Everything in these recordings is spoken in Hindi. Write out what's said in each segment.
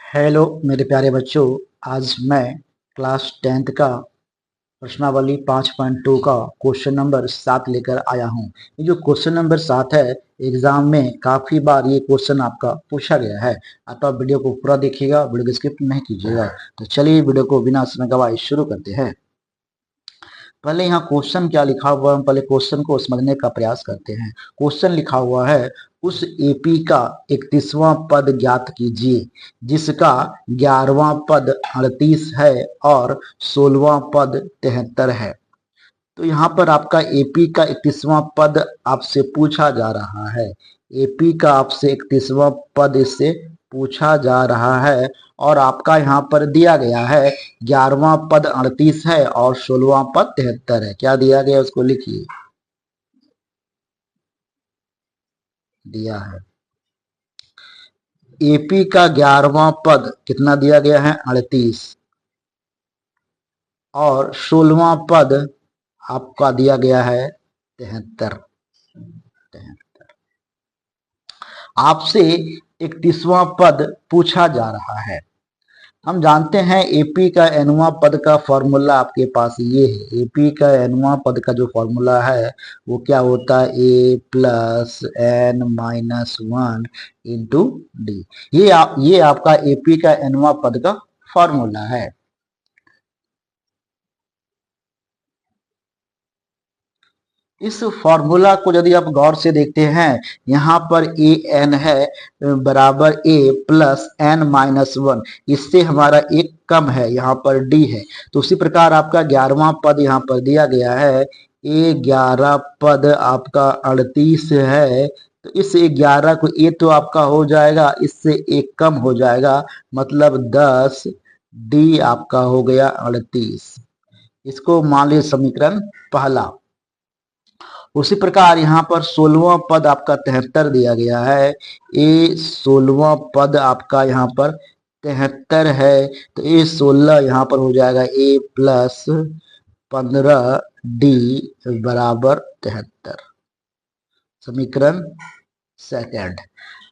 हेलो मेरे प्यारे बच्चों। आज मैं क्लास 10th का प्रश्नावली 5.2 का क्वेश्चन नंबर 7 लेकर आया हूँ। ये जो क्वेश्चन नंबर 7 है, एग्जाम में काफी बार ये क्वेश्चन आपका पूछा गया है। आप वीडियो को पूरा देखिएगा, वीडियो को स्किप नहीं कीजिएगा। तो चलिए वीडियो को बिना समय गवाए शुरू करते हैं। पहले यहाँ क्वेश्चन क्या लिखा हुआ है, हम पहले क्वेश्चन को समझने का प्रयास करते हैं। क्वेश्चन लिखा हुआ है, उस एपी का 31वां पद ज्ञात कीजिए जिसका 11वां पद 38 है और 16वां पद 73 है। तो यहाँ पर आपका एपी का 31वां पद आपसे पूछा जा रहा है। एपी का आपसे 31वां पद इससे पूछा जा रहा है और आपका यहाँ पर दिया गया है 11वां पद 38 है और 16वां पद 73 है। क्या दिया गया उसको लिखिए। दिया है एपी का 11वां पद कितना दिया गया है 38 और 16वां पद आपका दिया गया है 73। आपसे 31वां पद पूछा जा रहा है। हम जानते हैं एपी का एनवां पद का फॉर्मूला आपके पास ये है। एपी का एनवां पद का जो फॉर्मूला है वो क्या होता है, A plus N minus 1 into D. ये आपका एपी का एनवां पद का फॉर्मूला है। इस फॉर्मूला को यदि आप गौर से देखते हैं, यहाँ पर ए एन है बराबर ए प्लस एन माइनस 1। इससे हमारा एक कम है, यहाँ पर डी है। तो उसी प्रकार आपका 11वां पद यहाँ पर दिया गया है। ए 11 पद आपका 38 है। तो इस 11 को ए तो आपका हो जाएगा, इससे एक कम हो जाएगा, मतलब 10। डी आपका हो गया 38। इसको मान लीजिए समीकरण पहला। उसी प्रकार यहाँ पर 16वां पद आपका 73 दिया गया है। ए 16वां पद आपका यहाँ पर 73 है। तो ए 16 यहाँ पर हो जाएगा ए प्लस 15 डी बराबर 73। समीकरण सेकंड।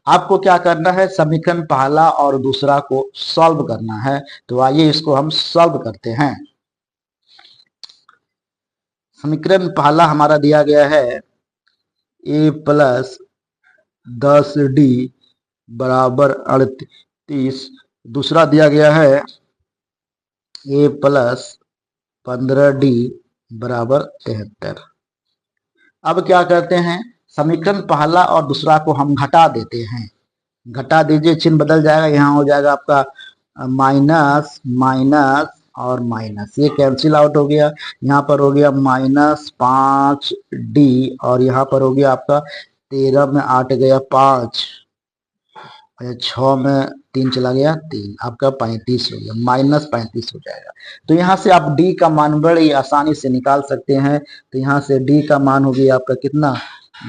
आपको क्या करना है, समीकरण पहला और दूसरा को सॉल्व करना है। तो आइए इसको हम सॉल्व करते हैं। समीकरण पहला हमारा दिया गया है ए प्लस 10 डी बराबर 38। दूसरा दिया गया है ए प्लस 15 डी बराबर 73। अब क्या करते हैं, समीकरण पहला और दूसरा को हम घटा देते हैं। घटा दीजिए, चिन्ह बदल जाएगा। यहाँ हो जाएगा आपका माइनस माइनस और माइनस, ये कैंसिल आउट हो गया। यहाँ पर हो गया -5 डी और यहाँ पर हो गया आपका 13 में 8 गया 5, 6 में 3 चला गया 3, आपका 35 हो गया, -35 हो जाएगा। तो यहाँ से आप डी का मान बड़ी आसानी से निकाल सकते हैं। तो यहाँ से डी का मान हो गया आपका कितना,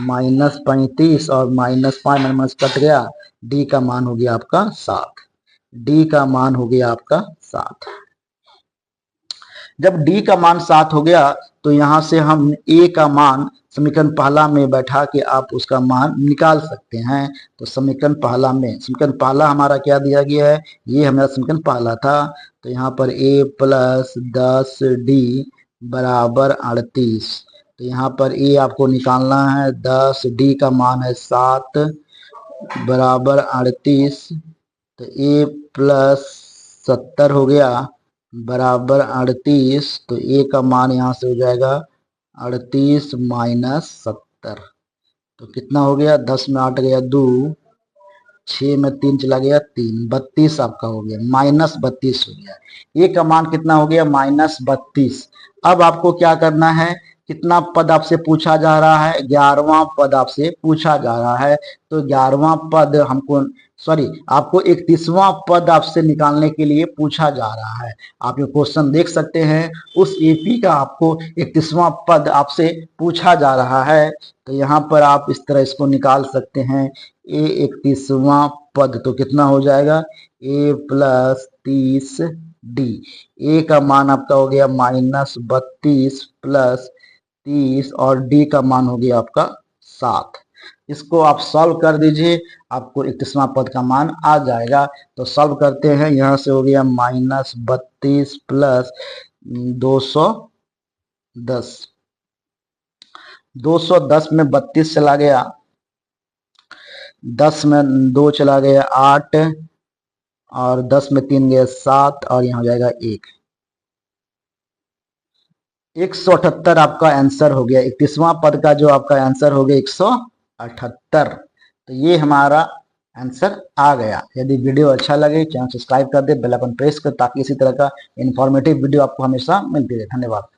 -35 और -5 माइनस कट गया, डी का मान हो गया आपका 7। डी का मान हो गया आपका 7। जब डी का मान 7 हो गया तो यहाँ से हम ए का मान समीकरण पहला में बैठा के आप उसका मान निकाल सकते हैं। तो समीकरण पहला हमारा क्या दिया गया है, ये हमारा समीकरण पहला था। तो यहाँ पर ए प्लस 10 डी बराबर 38। तो यहाँ पर ए आपको निकालना है, 10 डी का मान है 7 बराबर 38। तो ए प्लस 70 हो गया बराबर 38। तो ए का मान यहाँ से हो जाएगा 38 माइनस 70। तो कितना हो गया, 10 में 8 गया 2, 6 में 3 चला गया 3, 32 आपका हो गया, -32 हो गया। ए का मान कितना हो गया, -32। अब आपको क्या करना है, कितना पद आपसे पूछा जा रहा है, 11वां पद आपसे पूछा जा रहा है। तो 11वां पद हमको आपको 31वां पद आपसे निकालने के लिए पूछा जा रहा है। आप ये क्वेश्चन देख सकते हैं, उस एपी का आपको 31वां पद आपसे पूछा जा रहा है। तो यहाँ पर आप इस तरह इसको निकाल सकते हैं, ए 31वां पद तो कितना हो जाएगा, ए प्लस 30 डी। ए का मान आपका हो गया -32 प्लस 30 और डी का मान हो गया आपका 7। इसको आप सॉल्व कर दीजिए, आपको 31वां पद का मान आ जाएगा। तो सॉल्व करते हैं, यहाँ से हो गया -32 प्लस 210। 210 में 32 चला गया, 10 में 2 चला गया 8, और 10 में 3 गया 7, और यहाँ हो जाएगा 1। 178 आपका आंसर हो गया। 31वां पद का जो आपका आंसर हो गया 178। तो ये हमारा आंसर आ गया। यदि वीडियो अच्छा लगे चैनल सब्सक्राइब कर दे, बेल आइकन प्रेस कर, ताकि इसी तरह का इन्फॉर्मेटिव वीडियो आपको हमेशा मिलती रहे। धन्यवाद।